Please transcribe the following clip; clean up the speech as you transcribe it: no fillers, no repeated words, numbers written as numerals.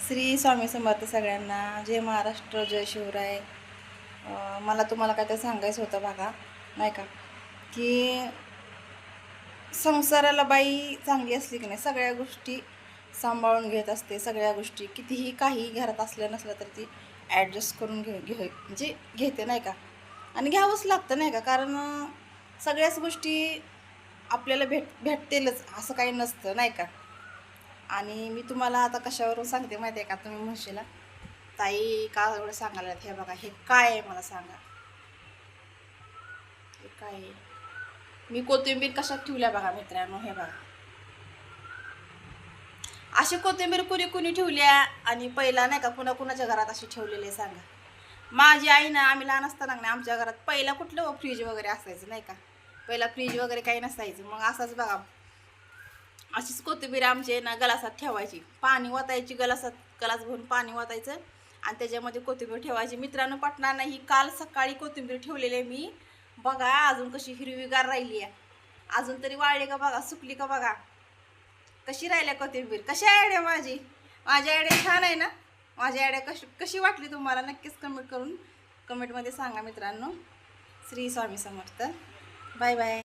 श्री स्वामी समर्थ सगळ्यांना. जय महाराष्ट्र, जय शिवराय. मला तुम्हाला काय तर सांगायचं होतं बघा, नाही का, की संसाराला बाई चांगली असली की नाही सगळ्या गोष्टी सांभाळून घेत असते. सगळ्या गोष्टी कितीही काही घरात असल्या नसल्या तर ती ॲडजस्ट करून म्हणजे घेते, नाही का. आणि घ्यावंच लागतं, नाही का, कारण सगळ्याच गोष्टी आपल्याला भेटतीलच असं काही नसतं, नाही का. आणि मी तुम्हाला आता कशावरून सांगते माहिती आहे का, तुम्ही म्हणशीला ताई का एवढं सांगायला हे बघा, हे काय आहे मला सांगा, हे काय आहे. मी कोथिंबीर कशात ठेवल्या बघा मित्रांनो, हे बघा. अशी कोथिंबीर कुणी कुणी ठेवल्या आणि पहिला नाही का कुणा कुणाच्या घरात अशी ठेवलेली सांगा. माझी आई ना, आम्ही लहान असताना नाही आमच्या घरात पहिला कुठलं फ्रीज वगैरे असायचं नाही का. पहिला फ्रीज वगैरे काही नसायचं. मग असंच बघा, अशीच कोथिंबीर आमची ना गलासात ठेवायची, पाणी ओतायची, गलासात गलास भरून पाणी ओतायचं आणि त्याच्यामध्ये कोथिंबीर ठेवायची. मित्रांनो पटणार नाही, काल सकाळी कोथिंबीर ठेवलेली आहे मी, बघा अजून कशी हिरवीगार राहिली आहे. अजून तरी वाळली का बघा, सुकली का बघा, कशी राहिल्या कोथिंबीर. कशी आयडिया माझी आयडिया छान आहे ना. माझी आयडिया कशी वाटली तुम्हाला नक्कीच कमेंटमध्ये सांगा मित्रांनो. श्री स्वामी समर्थ. Bye bye.